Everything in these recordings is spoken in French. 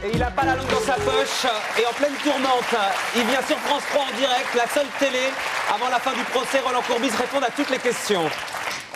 Et il n'a pas la langue dans sa poche. Et en pleine tourmente, il vient sur France 3 en direct, la seule télé. Avant la fin du procès, Roland Courbis répond à toutes les questions.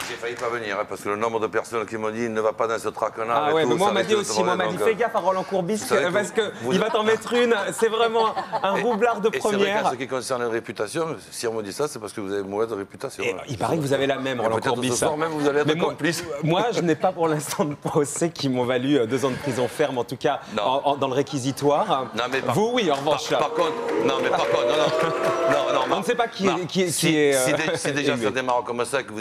J'ai failli pas venir, hein, parce que le nombre de personnes qui m'ont dit il ne va pas dans ce traquenard. Ah ouais, mais moi on m'a dit aussi, moi on m'a dit fais gaffe à Roland Courbis parce qu'il va t'en mettre une. C'est vraiment un roublard de première. C'est vrai qu'en ce qui concerne la réputation, si on me dit ça, c'est parce que vous avez une mauvaise réputation. Et il paraît que vous avez la même, Roland Courbis. Ce soir même, vous allez être complice. Moi, je n'ai pas pour l'instant de procès qui m'ont valu 2 ans de prison ferme, en tout cas dans le réquisitoire. Non, mais vous, oui, en revanche. Par contre, non, mais par contre, non. On ne sait pas qui est. Si déjà ça démarre comme ça, que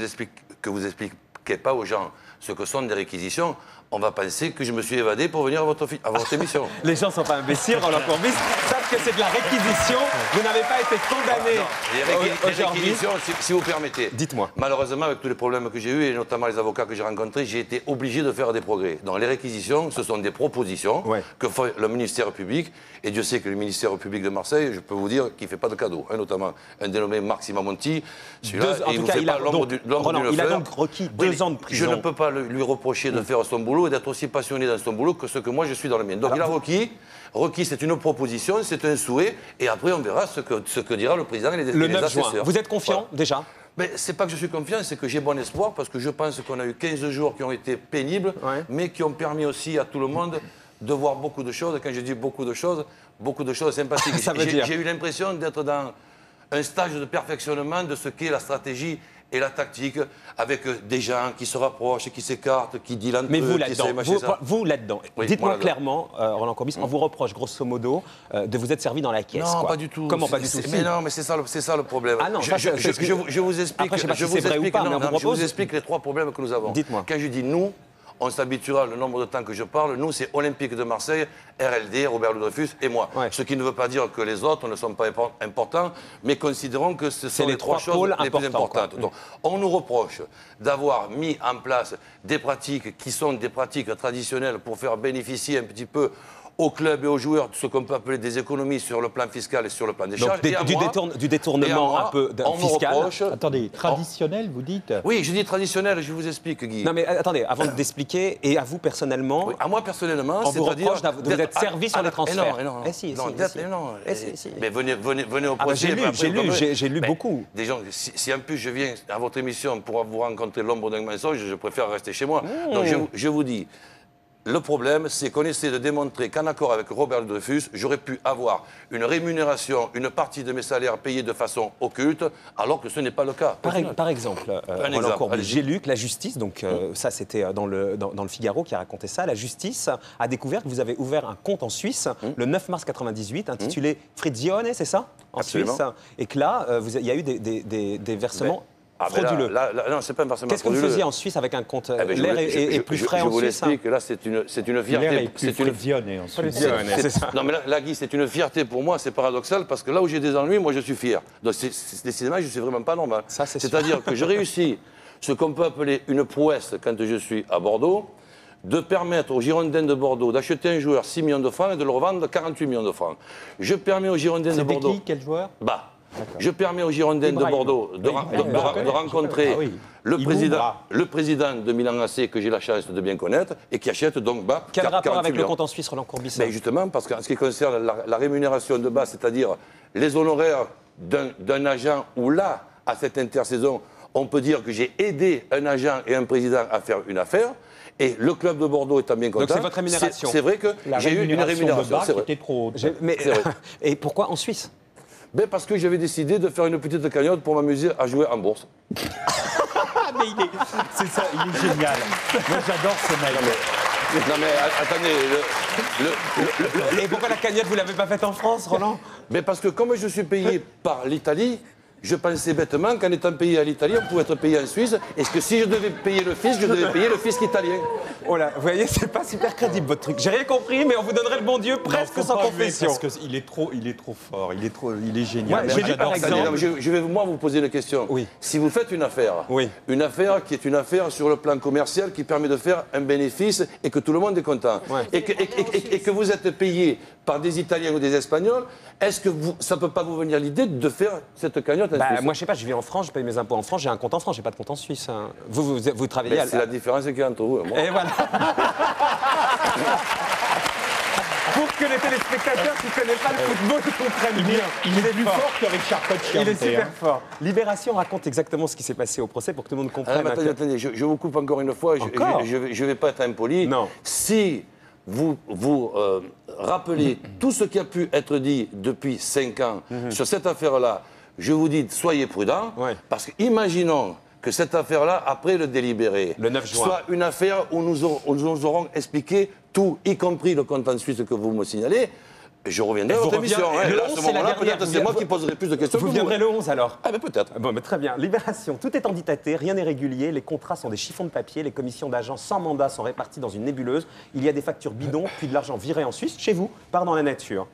vous expliquez pas aux gens ce que sont des réquisitions, on va penser que je me suis évadé pour venir à votre émission. Les gens ne sont pas imbéciles, Roland Courbis, savent que c'est de la réquisition. Vous n'avez pas été condamné les réquisitions, si vous permettez. Dites-moi. Malheureusement, avec tous les problèmes que j'ai eus, et notamment les avocats que j'ai rencontrés, j'ai été obligé de faire des progrès. Donc les réquisitions, ce sont des propositions que fait le ministère public. Et Dieu sait que le ministère public de Marseille, je peux vous dire qu'il ne fait pas de cadeaux. Hein, notamment un dénommé Maxime Monti. Celui-là, il a donc requis 2 ans de prison. Je ne peux pas lui reprocher de faire son boulot et d'être aussi passionné dans son boulot que ce que moi je suis dans le mien. Donc il a requis, c'est une proposition, c'est un souhait, et après on verra ce que dira le président et les assesseurs. Le 9 juin. Vous êtes confiant déjà? Mais c'est pas que je suis confiant, c'est que j'ai bon espoir, parce que je pense qu'on a eu 15 jours qui ont été pénibles, mais qui ont permis aussi à tout le monde de voir beaucoup de choses. Et quand je dis beaucoup de choses sympathiques. J'ai eu l'impression d'être dans un stage de perfectionnement de ce qu'est la stratégie et la tactique, avec des gens qui se rapprochent, qui s'écartent, qui disent l'entre eux. Mais vous là-dedans, dites-moi clairement, Roland Courbis, on vous reproche grosso modo de vous être servi dans la caisse. Non, quoi. pas du tout. Comment pas du tout? Mais non, mais c'est ça le problème. Ah non, je vous explique. Après, je sais pas si c'est vrai ou pas, mais je vous explique les 3 problèmes que nous avons. Dites-moi. Quand je dis nous, on s'habituera le nombre de temps que je parle. Nous, c'est Olympique de Marseille, RLD, Robert Louis Dreyfus et moi. Ce qui ne veut pas dire que les autres ne sont pas importants, mais considérons que ce sont les 3 choses les plus importantes. Donc, on nous reproche d'avoir mis en place des pratiques qui sont des pratiques traditionnelles pour faire bénéficier un petit peu aux clubs et aux joueurs de ce qu'on peut appeler des économies sur le plan fiscal et sur le plan des charges. Du détournement un peu fiscal. Attendez, traditionnel, vous dites? Oui, je dis traditionnel, je vous explique, Guy. Non mais attendez, avant d'expliquer, et à vous personnellement... Oui, à moi personnellement, on vous reproche de vous être servi sur les transferts. Mais venez au procès. J'ai lu beaucoup. Des gens, si en plus je viens à votre émission pour vous rencontrer l'ombre d'un mensonge, je préfère rester chez moi. Donc je vous dis... Le problème, c'est qu'on essaie de démontrer qu'en accord avec Robert Dreyfus, j'aurais pu avoir une rémunération, une partie de mes salaires payés de façon occulte, alors que ce n'est pas le cas. Par exemple, Roland Courbis, j'ai lu que la justice, donc ça c'était dans le Figaro qui a raconté ça, la justice a découvert que vous avez ouvert un compte en Suisse le 9 mars 98, intitulé Frizione, c'est ça? En Suisse. Et que là, il y a eu des versements... frauduleux. Non, c'est pas un versement frauduleux. Qu'est-ce que vous faisiez en Suisse avec un compte? L'air est plus frais en Suisse. Je vous l'explique, là, c'est une fierté. C'est une Frizione en Suisse. C'est ça. Non, mais là, Guy, c'est une fierté pour moi, c'est paradoxal, parce que là où j'ai des ennuis, moi, je suis fier. Donc, décidément, je ne suis vraiment pas normal. C'est-à-dire que je réussis ce qu'on peut appeler une prouesse quand je suis à Bordeaux, de permettre aux Girondins de Bordeaux d'acheter un joueur 6 millions de francs et de le revendre 48 millions de francs. Je permets aux Girondins de Bordeaux... C'était qui, quel joueur? Je permets aux Girondins de Bordeaux de rencontrer le président de Milan AC, que j'ai la chance de bien connaître, et qui achète donc BAP. Quel rapport avec le compte en Suisse, Roland Courbis? Justement, parce qu'en ce qui concerne la rémunération de base, c'est-à-dire les honoraires d'un agent, où là, à cette intersaison, on peut dire que j'ai aidé un agent et un président à faire une affaire. Et le club de Bordeaux étant bien content. Donc c'est votre rémunération. C'est vrai que j'ai eu une rémunération. Qui était trop haute. Et pourquoi en Suisse? Parce que j'avais décidé de faire une petite cagnotte pour m'amuser à jouer en bourse. Mais c'est ça, il est génial. Moi j'adore ce mec. Non mais attendez. Et pourquoi la cagnotte, vous ne l'avez pas faite en France, Roland? Parce que comme je suis payé par l'Italie, je pensais bêtement qu'en étant payé à l'Italie, on pouvait être payé en Suisse. Est-ce que si je devais payer le fisc, je devais payer le fisc italien? Oh là, vous voyez, c'est pas super crédible votre truc. J'ai rien compris, mais on vous donnerait le bon Dieu presque sans confession. Parce qu'il est trop fort, il est génial. J'adore ça. Je vais moi vous poser une question. Oui. Si vous faites une affaire qui est une affaire sur le plan commercial qui permet de faire un bénéfice et que tout le monde est content, et que vous êtes payé par des Italiens ou des Espagnols, est-ce que ça ne peut pas vous venir l'idée de faire cette cagnotte en Suisse? Moi, je sais pas, je vis en France, je paye mes impôts en France, j'ai un compte en France, j'ai pas de compte en Suisse. Vous travaillez C'est la différence qu'il y a entre vous et moi. Et voilà. Pour que les téléspectateurs qui ne connaissent pas le football comprennent bien. Il est plus fort que Richard Koch. Il est super fort. Libération raconte exactement ce qui s'est passé au procès pour que tout le monde comprenne. Attendez, je vous coupe encore une fois. Je ne vais pas être impoli. Non. Si vous rappelez tout ce qui a pu être dit depuis 5 ans sur cette affaire-là, je vous dis, soyez prudents, parce que imaginons que cette affaire-là, après le délibéré, le 9 juin, soit une affaire où nous aurons expliqué tout, y compris le compte en Suisse que vous me signalez. Je reviendrai à votre émission. Le à 11, ce moment-là, peut-être c'est moi qui poserai plus de questions. Vous viendrez le 11 alors? Ah ben peut-être. Bon, mais très bien. Libération, tout est en dictaté, rien n'est régulier, les contrats sont des chiffons de papier, les commissions d'agents sans mandat sont réparties dans une nébuleuse, il y a des factures bidons, puis de l'argent viré en Suisse, chez vous, part dans la nature.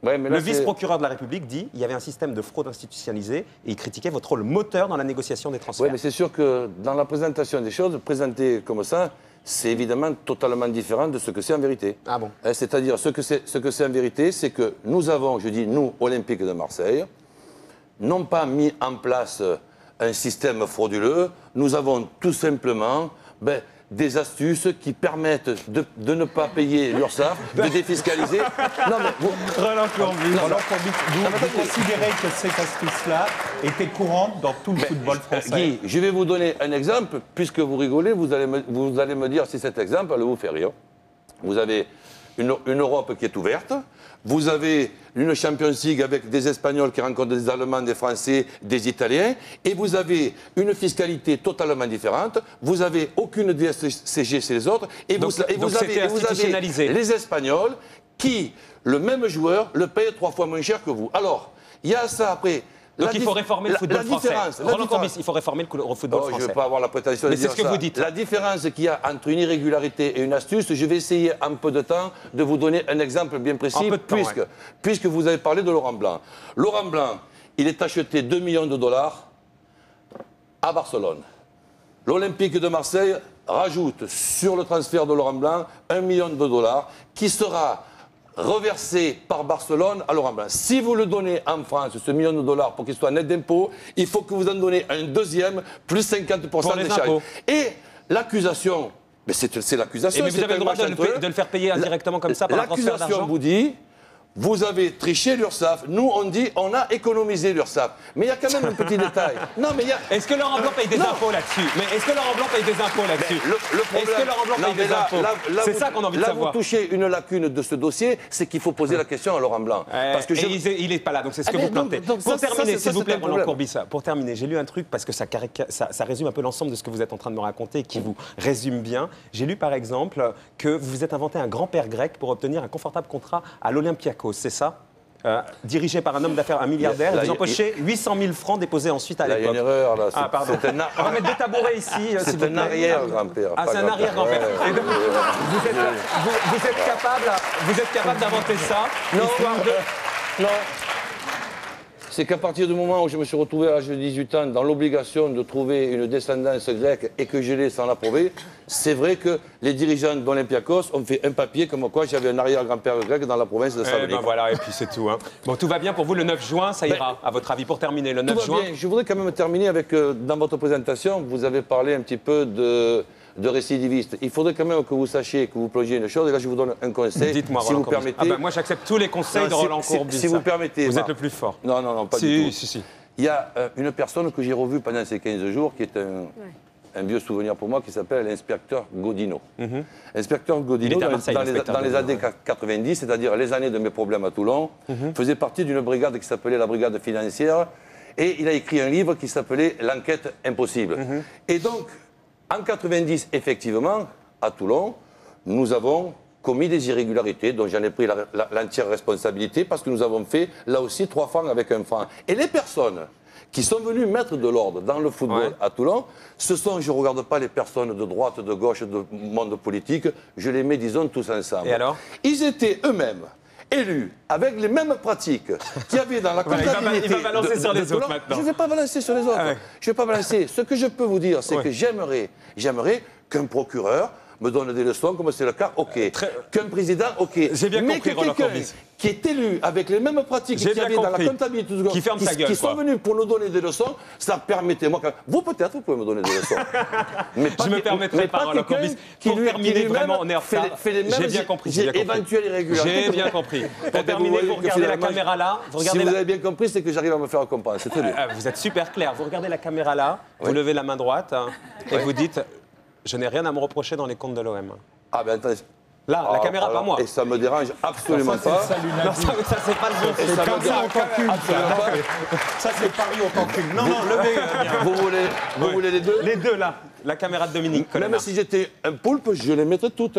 Ouais, mais là, le vice-procureur de la République dit qu'il y avait un système de fraude institutionnalisé et il critiquait votre rôle moteur dans la négociation des transferts. Oui, mais c'est sûr que dans la présentation des choses, présenter comme ça, c'est évidemment totalement différent de ce que c'est en vérité. Ah bon? C'est-à-dire, ce que c'est en vérité, c'est que nous avons, je dis nous, Olympique de Marseille, non pas mis en place un système frauduleux, nous avons tout simplement des astuces qui permettent de ne pas payer l'URSSAF, de défiscaliser. Non, mais Roland Courbis, vous considérez que cette astuce-là était courante dans tout le football français? Guy, je vais vous donner un exemple. Puisque vous rigolez, vous allez me dire si cet exemple vous fait rire. Vous avez une Europe qui est ouverte. Vous avez une Champions League avec des Espagnols qui rencontrent des Allemands, des Français, des Italiens. Et vous avez une fiscalité totalement différente. Vous n'avez aucune DSCG chez les autres. Et vous avez les Espagnols qui, le même joueur, le payent 3 fois moins cher que vous. Alors, il y a ça après. Donc il faut réformer le football français. Roland Courbis, il faut réformer le football français. Je ne vais pas avoir la prétention de dire ça. Mais c'est ce que vous dites. La différence qu'il y a entre une irrégularité et une astuce, je vais essayer en peu de temps de vous donner un exemple bien précis, puisque vous avez parlé de Laurent Blanc. Laurent Blanc, il est acheté 2 millions de dollars à Barcelone. L'Olympique de Marseille rajoute sur le transfert de Laurent Blanc 1 million de dollars qui sera reversé par Barcelone à Laurent Blanc. Si vous le donnez en France, ce million de dollars, pour qu'il soit net d'impôt, il faut que vous en donnez un deuxième, plus 50% des charges. Et l'accusation, mais c'est l'accusation. Mais vous avez le droit de le faire payer indirectement comme ça par un transfert d'argent. L'accusation vous dit, vous avez triché l'URSSAF. Nous, on dit, on a économisé l'URSSAF. Mais il y a quand même un petit détail. Non, mais Est-ce que Laurent Blanc paye des impôts là-dessus? Mais est-ce que Laurent Blanc paye des impôts là-dessus? Est-ce que Laurent Blanc paye des impôts? C'est ça qu'on a envie de savoir. Là, vous touchez une lacune de ce dossier, c'est qu'il faut poser la question à Laurent Blanc. Parce que il n'est pas là, donc c'est ce que vous plantez. Pour terminer, s'il vous plaît, Roland Courbis, pour terminer, j'ai lu un truc parce que ça résume un peu l'ensemble de ce que vous êtes en train de me raconter et qui vous résume bien. J'ai lu par exemple que vous vous êtes inventé un grand-père grec pour obtenir un confortable contrat à l'Olympiakos, c'est ça? Dirigé par un homme d'affaires, un milliardaire, vous empochez 800 000 francs déposés ensuite à l'époque. Il y a une erreur là. Ah, pardon. On va mettre des tabourets ici. C'est un arrière-grand-père. Ah, c'est un arrière-grand-père. Vous êtes capable d'inventer ça? Non. C'est qu'à partir du moment où je me suis retrouvé à l'âge de 18 ans dans l'obligation de trouver une descendance grecque et que je l'ai sans l'approuver, c'est vrai que les dirigeants d'Olympiakos ont fait un papier comme quoi j'avais un arrière-grand-père grec dans la province de Salonique. Voilà, et puis c'est tout. Hein. Bon, tout va bien pour vous le 9 juin, ça ira, à votre avis, pour terminer le 9 juin. Bien. Je voudrais quand même terminer avec, dans votre présentation, vous avez parlé un petit peu de récidivistes. Il faudrait quand même que vous sachiez, que vous plongiez une chose, et là je vous donne un conseil, dites-moi, si vous permettez. Ah ben, moi j'accepte tous les conseils de Roland Courbis. Si vous permettez. Vous êtes le plus fort. Non, pas du tout. Si. Il y a une personne que j'ai revue pendant ces 15 jours, qui est un vieux souvenir pour moi, qui s'appelle l'inspecteur Godino. L'inspecteur Godino, dans les années 90, c'est-à-dire les années de mes problèmes à Toulon, faisait partie d'une brigade qui s'appelait la brigade financière, et il a écrit un livre qui s'appelait L'enquête impossible. Et donc, en 90, effectivement, à Toulon, nous avons commis des irrégularités dont j'en ai pris l'entière responsabilité parce que nous avons fait, là aussi, 3 francs avec 1 franc. Et les personnes qui sont venues mettre de l'ordre dans le football à Toulon, ce sont, je ne regarde pas les personnes de droite, de gauche, de monde politique, je les mets, disons, tous ensemble. Et alors? Ils étaient eux-mêmes élus avec les mêmes pratiques qu'il y avait dans la comptabilité. Il va balancer sur les autres maintenant. Je ne vais pas balancer sur les autres. Je ne vais pas balancer. Ce que je peux vous dire, c'est que j'aimerais qu'un procureur me donne des leçons, comme c'est le cas, ok. Qu'un président, ok. J'ai bien compris, Roland Courbis. Qui est élu avec les mêmes pratiques qu'il y avait dans la comptabilité, qui ferme sa gueule, qui sont venus pour nous donner des leçons, ça permettez-moi. Vous peut-être, vous pouvez me donner des leçons. Mais pas, je me permettrai pas, Roland Courbis. Pour terminer, vraiment, on est en retard. J'ai bien compris. Éventuelle irrégularité. J'ai bien compris. Pour terminer, vous regardez la caméra là. Si vous avez bien compris, c'est que j'arrive à me faire comprendre. C'est très bien. Vous êtes super clair. Vous regardez la caméra là, vous levez la main droite et vous dites « Je n'ai rien à me reprocher dans les comptes de l'OM ». Ah ben attendez. Là, la caméra, pas moi. Et ça me dérange absolument pas. Ça, c'est pas le jeu. C'est Paris en Cancun. Ça, c'est Paris en Cancun. Non, levez. Vous voulez les deux? Les deux, là. La caméra de Dominique Colonna. Même si j'étais un poulpe, je les mettrais toutes.